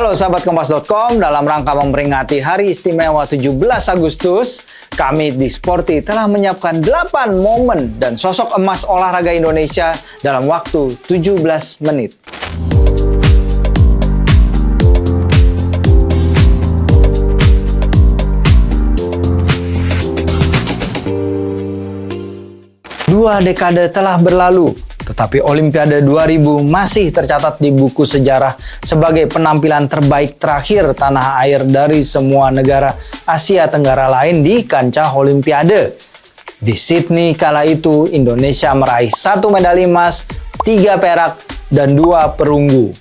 Halo sahabat Kompas.com, dalam rangka memperingati Hari Istimewa 17 Agustus, kami di Sporty telah menyiapkan 8 momen dan sosok emas olahraga Indonesia dalam waktu 17 menit. Dua dekade telah berlalu, tetapi Olimpiade 2000 masih tercatat di buku sejarah sebagai penampilan terbaik terakhir tanah air dari semua negara Asia Tenggara lain di kancah Olimpiade. Di Sydney kala itu, Indonesia meraih 1 medali emas, 3 perak, dan 2 perunggu.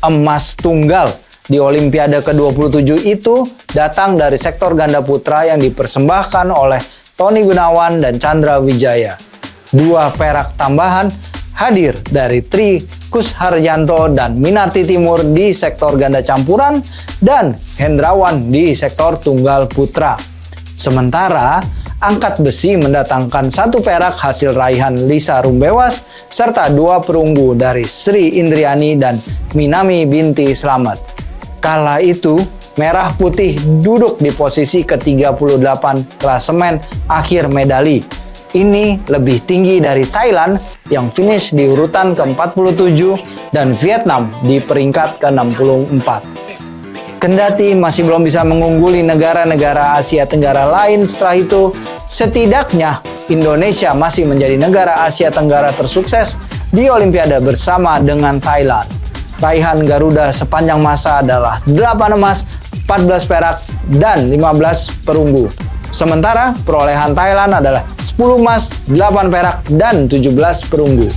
Emas tunggal di Olimpiade ke-27 itu datang dari sektor ganda putra yang dipersembahkan oleh Tony Gunawan dan Chandra Wijaya. 2 perak tambahan hadir dari Tri Kusharyanto dan Minarti Timur di sektor ganda campuran dan Hendrawan di sektor tunggal putra. Sementara angkat besi mendatangkan 1 perak hasil raihan Lisa Rumbewas serta 2 perunggu dari Sri Indriani dan Minami Binti Slamet. Kala itu Merah Putih duduk di posisi ke-38 klasemen akhir medali. Ini lebih tinggi dari Thailand yang finish di urutan ke-47 dan Vietnam di peringkat ke-64. Kendati masih belum bisa mengungguli negara-negara Asia Tenggara lain setelah itu, setidaknya Indonesia masih menjadi negara Asia Tenggara tersukses di Olimpiade bersama dengan Thailand. Raihan Garuda sepanjang masa adalah 8 emas, 14 perak, dan 15 perunggu. Sementara perolehan Thailand adalah 10 emas, 8 perak, dan 17 perunggu.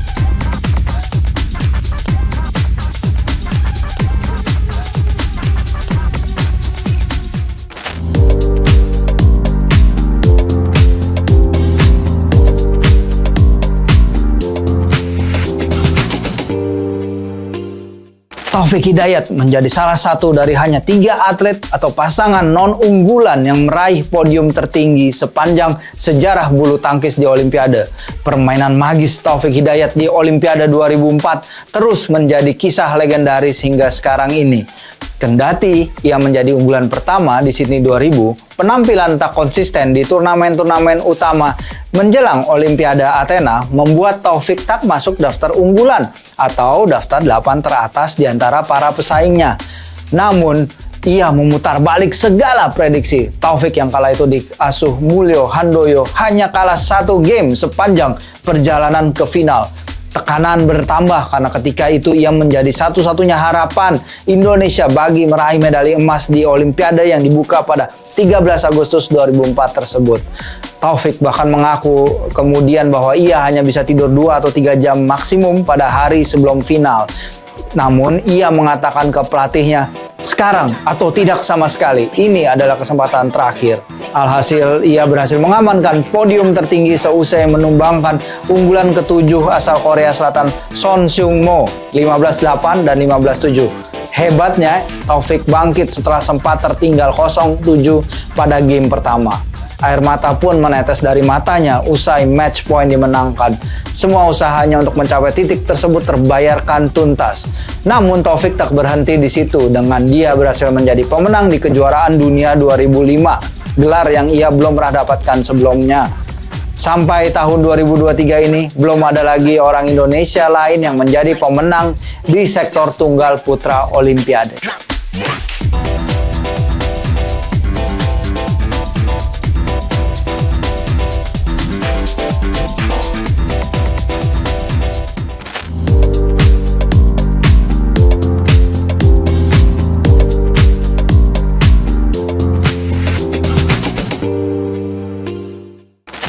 Taufik Hidayat menjadi salah satu dari hanya 3 atlet atau pasangan non-unggulan yang meraih podium tertinggi sepanjang sejarah bulu tangkis di Olimpiade. Permainan magis Taufik Hidayat di Olimpiade 2004 terus menjadi kisah legendaris hingga sekarang ini. Kendati ia menjadi unggulan pertama di Sydney 2000, penampilan tak konsisten di turnamen-turnamen utama menjelang Olimpiade Athena membuat Taufik tak masuk daftar unggulan atau daftar 8 teratas di antara para pesaingnya. Namun, ia memutar balik segala prediksi. Taufik yang kala itu diasuh Mulyo Handoyo hanya kalah 1 game sepanjang perjalanan ke final. Tekanan bertambah karena ketika itu ia menjadi satu-satunya harapan Indonesia bagi meraih medali emas di Olimpiade yang dibuka pada 13 Agustus 2004 tersebut. Taufik bahkan mengaku kemudian bahwa ia hanya bisa tidur 2 atau 3 jam maksimum pada hari sebelum final. Namun ia mengatakan ke pelatihnya, sekarang atau tidak sama sekali, ini adalah kesempatan terakhir. Alhasil ia berhasil mengamankan podium tertinggi seusai menumbangkan unggulan ke-7 asal Korea Selatan Son Seung-mo 15-8 dan 15-7. Hebatnya, Taufik bangkit setelah sempat tertinggal 0-7 pada game pertama. Air mata pun menetes dari matanya usai match point dimenangkan. Semua usahanya untuk mencapai titik tersebut terbayarkan tuntas. Namun Taufik tak berhenti di situ dengan dia berhasil menjadi pemenang di kejuaraan dunia 2005, gelar yang ia belum pernah dapatkan sebelumnya. Sampai tahun 2023 ini, belum ada lagi orang Indonesia lain yang menjadi pemenang di sektor tunggal putra Olimpiade.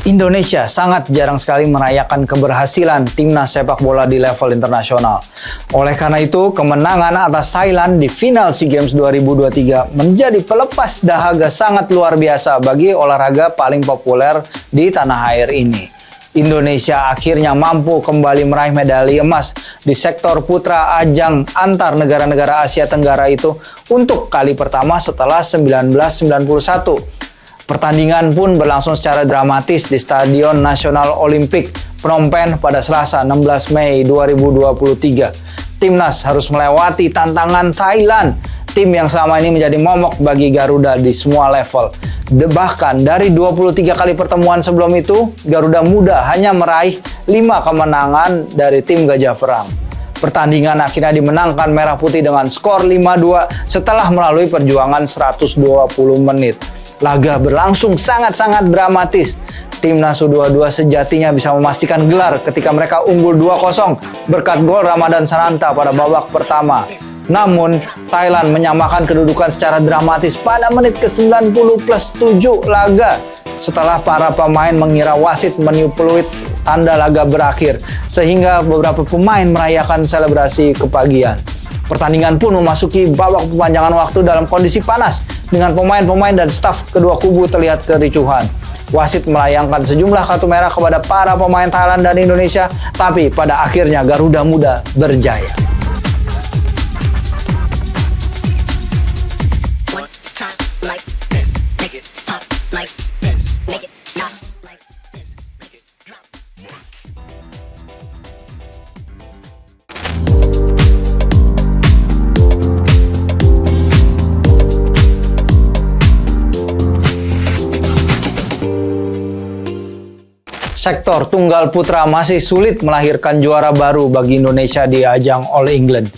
Indonesia sangat jarang sekali merayakan keberhasilan timnas sepak bola di level internasional. Oleh karena itu, kemenangan atas Thailand di final SEA Games 2023 menjadi pelepas dahaga sangat luar biasa bagi olahraga paling populer di tanah air ini. Indonesia akhirnya mampu kembali meraih medali emas di sektor putra ajang antar negara-negara Asia Tenggara itu untuk kali pertama setelah 1991. Pertandingan pun berlangsung secara dramatis di Stadion Nasional Olimpik Phnom Penh pada Selasa 16 Mei 2023. Timnas harus melewati tantangan Thailand tim yang selama ini menjadi momok bagi Garuda di semua level. Bahkan dari 23 kali pertemuan sebelum itu, Garuda Muda hanya meraih 5 kemenangan dari tim Gajah Perang. Pertandingan akhirnya dimenangkan Merah Putih dengan skor 5-2 setelah melalui perjuangan 120 menit. Laga berlangsung sangat-sangat dramatis. Timnas U22 sejatinya bisa memastikan gelar ketika mereka unggul 2-0 berkat gol Ramadan Sananta pada babak pertama. Namun, Thailand menyamakan kedudukan secara dramatis pada menit ke-90 plus 7 laga setelah para pemain mengira wasit meniup peluit tanda laga berakhir, sehingga beberapa pemain merayakan selebrasi kepagian. Pertandingan pun memasuki babak perpanjangan waktu dalam kondisi panas dengan pemain-pemain dan staf kedua kubu terlihat kericuhan. Wasit melayangkan sejumlah kartu merah kepada para pemain Thailand dan Indonesia, tapi pada akhirnya Garuda Muda berjaya. Sektor tunggal putra masih sulit melahirkan juara baru bagi Indonesia di ajang All England.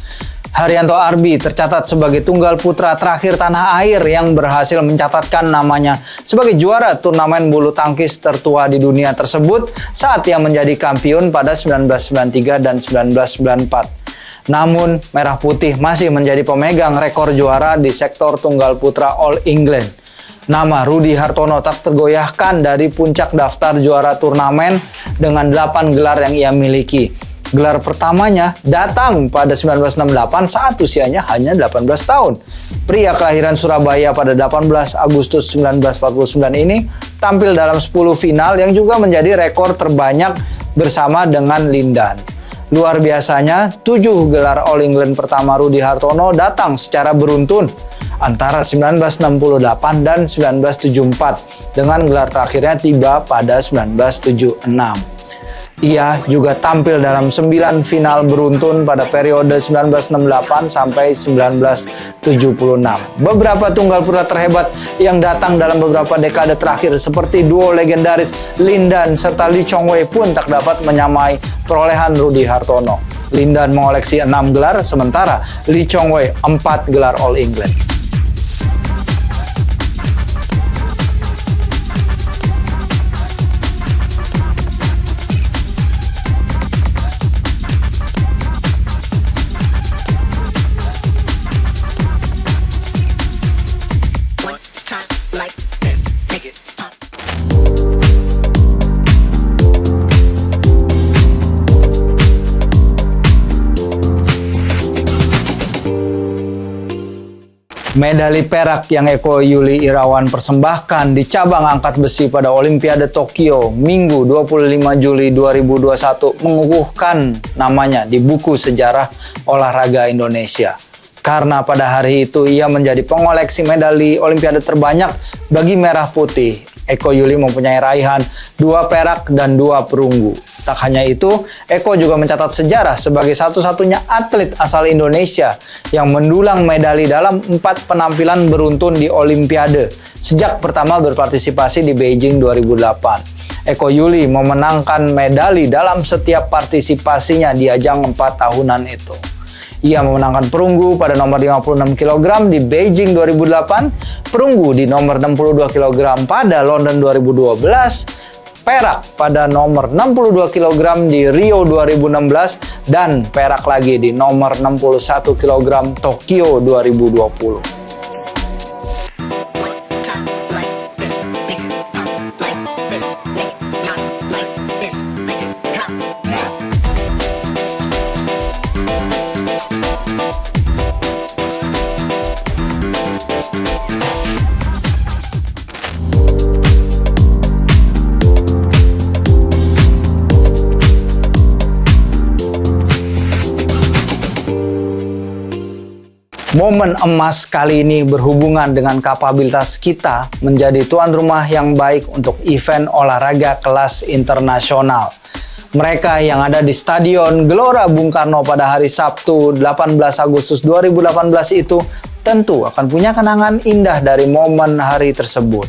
Haryanto Arbi tercatat sebagai tunggal putra terakhir tanah air yang berhasil mencatatkan namanya sebagai juara turnamen bulu tangkis tertua di dunia tersebut saat ia menjadi kampiun pada 1993 dan 1994. Namun, Merah Putih masih menjadi pemegang rekor juara di sektor tunggal putra All England. Nama Rudy Hartono tak tergoyahkan dari puncak daftar juara turnamen dengan 8 gelar yang ia miliki. Gelar pertamanya datang pada 1968 saat usianya hanya 18 tahun. Pria kelahiran Surabaya pada 18 Agustus 1949 ini tampil dalam 10 final yang juga menjadi rekor terbanyak bersama dengan Lindan. Luar biasanya, 7 gelar All England pertama Rudy Hartono datang secara beruntun antara 1968 dan 1974 dengan gelar terakhirnya tiba pada 1976. Ia juga tampil dalam 9 final beruntun pada periode 1968 sampai 1976. Beberapa tunggal putra terhebat yang datang dalam beberapa dekade terakhir seperti duo legendaris Lindan serta Lee Chong Wei pun tak dapat menyamai perolehan Rudy Hartono. Lindan mengoleksi 6 gelar, sementara Lee Chong Wei 4 gelar All England. Medali perak yang Eko Yuli Irawan persembahkan di cabang angkat besi pada Olimpiade Tokyo Minggu 25 Juli 2021 mengukuhkan namanya di buku sejarah olahraga Indonesia. Karena pada hari itu ia menjadi pengoleksi medali Olimpiade terbanyak bagi Merah Putih. Eko Yuli mempunyai raihan 2 perak dan 2 perunggu. Tak hanya itu, Eko juga mencatat sejarah sebagai satu-satunya atlet asal Indonesia yang mendulang medali dalam 4 penampilan beruntun di Olimpiade sejak pertama berpartisipasi di Beijing 2008. Eko Yuli memenangkan medali dalam setiap partisipasinya di ajang 4 tahunan itu. Ia memenangkan perunggu pada nomor 56 kg di Beijing 2008, perunggu di nomor 62 kg pada London 2012, perak pada nomor 62 kg di Rio 2016, dan perak lagi di nomor 61 kg Tokyo 2020. Momen emas kali ini berhubungan dengan kapabilitas kita menjadi tuan rumah yang baik untuk event olahraga kelas internasional. Mereka yang ada di Stadion Gelora Bung Karno pada hari Sabtu 18 Agustus 2018 itu tentu akan punya kenangan indah dari momen hari tersebut.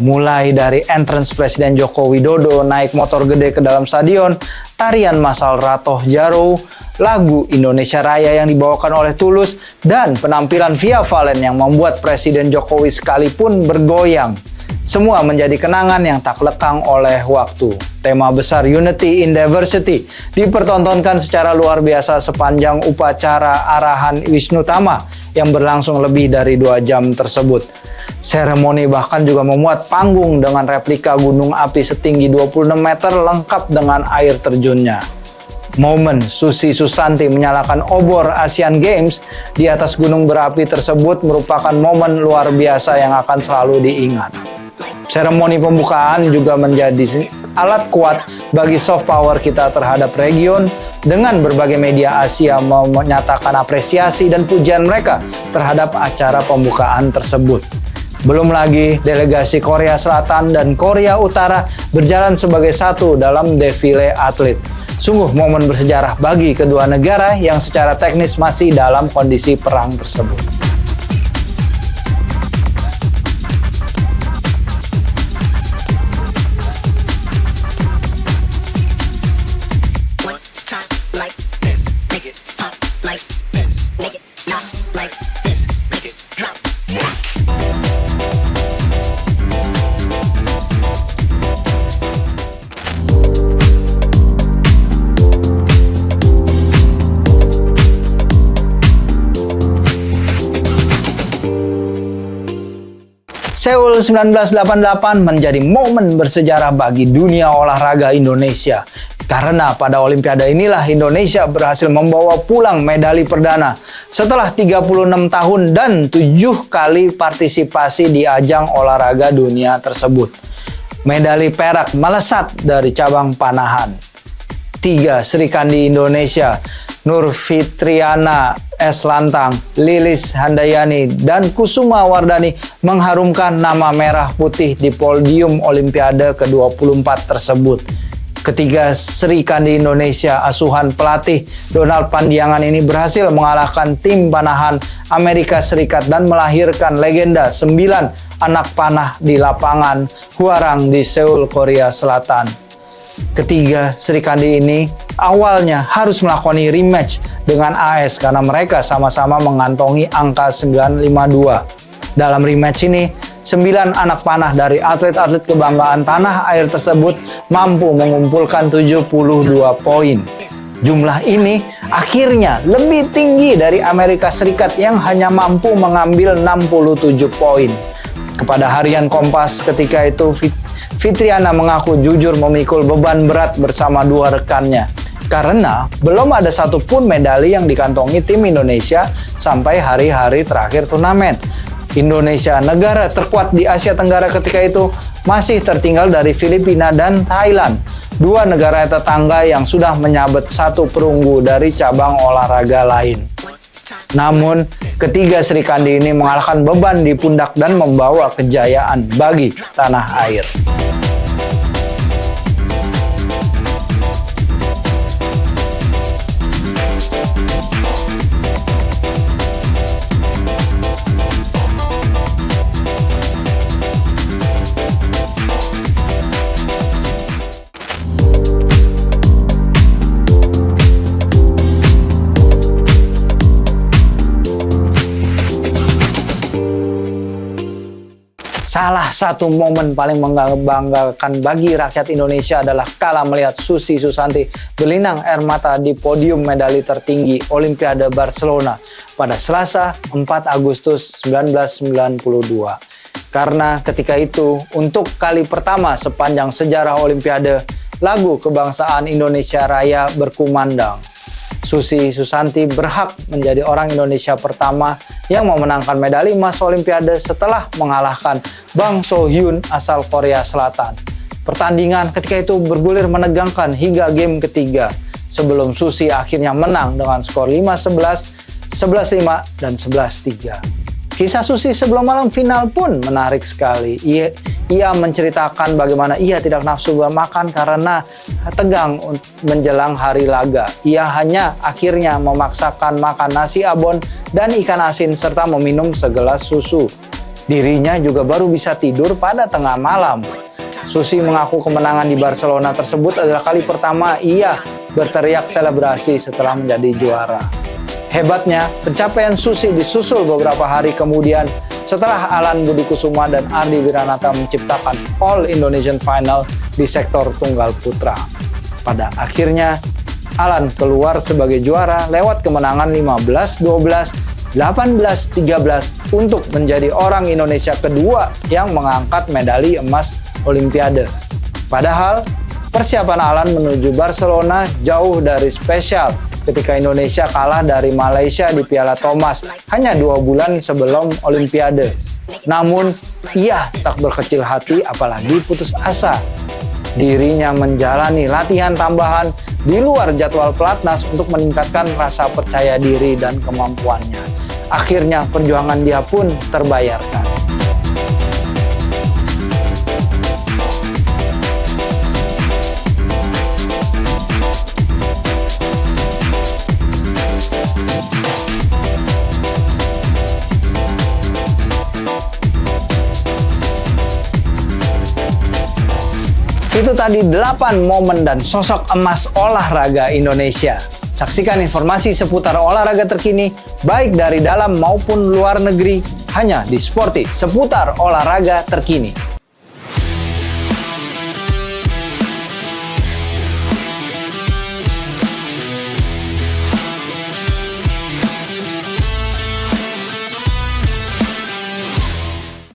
Mulai dari entrance Presiden Joko Widodo naik motor gede ke dalam stadion, tarian masal Ratoh Jaro, lagu Indonesia Raya yang dibawakan oleh Tulus, dan penampilan Via Valen yang membuat Presiden Jokowi sekalipun bergoyang. Semua menjadi kenangan yang tak lekang oleh waktu. Tema besar Unity in Diversity dipertontonkan secara luar biasa sepanjang upacara arahan Wisnu Tama yang berlangsung lebih dari 2 jam tersebut. Seremoni bahkan juga memuat panggung dengan replika gunung api setinggi 26 meter lengkap dengan air terjunnya. Momen Susi Susanti menyalakan obor Asian Games di atas gunung berapi tersebut merupakan momen luar biasa yang akan selalu diingat. Seremoni pembukaan juga menjadi alat kuat bagi soft power kita terhadap region dengan berbagai media Asia menyatakan apresiasi dan pujian mereka terhadap acara pembukaan tersebut. Belum lagi delegasi Korea Selatan dan Korea Utara berjalan sebagai satu dalam defile atlet. Sungguh momen bersejarah bagi kedua negara yang secara teknis masih dalam kondisi perang tersebut. Seoul 1988 menjadi momen bersejarah bagi dunia olahraga Indonesia. Karena pada Olimpiade inilah Indonesia berhasil membawa pulang medali perdana setelah 36 tahun dan 7 kali partisipasi di ajang olahraga dunia tersebut. Medali perak melesat dari cabang panahan. 3 Serikandi Indonesia, Nur Fitriana S. Lantang, Lilis Handayani, dan Kusuma Wardani mengharumkan nama merah putih di podium Olimpiade ke-24 tersebut. Ketiga Serikandi Indonesia asuhan pelatih Donald Pandiangan ini berhasil mengalahkan tim panahan Amerika Serikat dan melahirkan legenda 9 anak panah di lapangan Hwarang di Seoul, Korea Selatan. Ketiga Serikandi ini awalnya harus melakoni rematch dengan AS karena mereka sama-sama mengantongi angka 952. Dalam rematch ini, 9 anak panah dari atlet-atlet kebanggaan tanah air tersebut mampu mengumpulkan 72 poin. Jumlah ini akhirnya lebih tinggi dari Amerika Serikat yang hanya mampu mengambil 67 poin. Kepada harian Kompas ketika itu, Fitriana mengaku jujur memikul beban berat bersama 2 rekannya. Karena belum ada satupun medali yang dikantongi tim Indonesia sampai hari-hari terakhir turnamen. Indonesia, negara terkuat di Asia Tenggara ketika itu, masih tertinggal dari Filipina dan Thailand, 2 negara tetangga yang sudah menyabet 1 perunggu dari cabang olahraga lain. Namun, ketiga Serikandi ini mengalahkan beban di pundak dan membawa kejayaan bagi tanah air. Salah satu momen paling membanggakan bagi rakyat Indonesia adalah kala melihat Susi Susanti berlinang air mata di podium medali tertinggi Olimpiade Barcelona pada Selasa 4 Agustus 1992. Karena ketika itu, untuk kali pertama sepanjang sejarah Olimpiade, lagu kebangsaan Indonesia Raya berkumandang. Susi Susanti berhak menjadi orang Indonesia pertama yang memenangkan medali emas Olimpiade setelah mengalahkan Bang So-hyun asal Korea Selatan. Pertandingan ketika itu bergulir menegangkan hingga game ketiga, sebelum Susi akhirnya menang dengan skor 5-11, 11-5, dan 11-3. Kisah Susi sebelum malam final pun menarik sekali. Ia menceritakan bagaimana ia tidak nafsu makan karena tegang menjelang hari laga. Ia hanya akhirnya memaksakan makan nasi abon dan ikan asin serta meminum segelas susu. Dirinya juga baru bisa tidur pada tengah malam. Susi mengaku kemenangan di Barcelona tersebut adalah kali pertama ia berteriak selebrasi setelah menjadi juara. Hebatnya, pencapaian Susi disusul beberapa hari kemudian setelah Alan Budi Kusuma dan Ardi Wiranata menciptakan All Indonesian Final di sektor tunggal putra. Pada akhirnya, Alan keluar sebagai juara lewat kemenangan 15-12, 18-13 untuk menjadi orang Indonesia kedua yang mengangkat medali emas Olimpiade. Padahal, persiapan Alan menuju Barcelona jauh dari spesial ketika Indonesia kalah dari Malaysia di Piala Thomas hanya 2 bulan sebelum Olimpiade. Namun, ia tak berkecil hati apalagi putus asa. Dirinya menjalani latihan tambahan di luar jadwal pelatnas untuk meningkatkan rasa percaya diri dan kemampuannya. Akhirnya perjuangan dia pun terbayarkan. Itu tadi 8 momen dan sosok emas olahraga Indonesia. Saksikan informasi seputar olahraga terkini, baik dari dalam maupun luar negeri, hanya di Sporty, seputar olahraga terkini.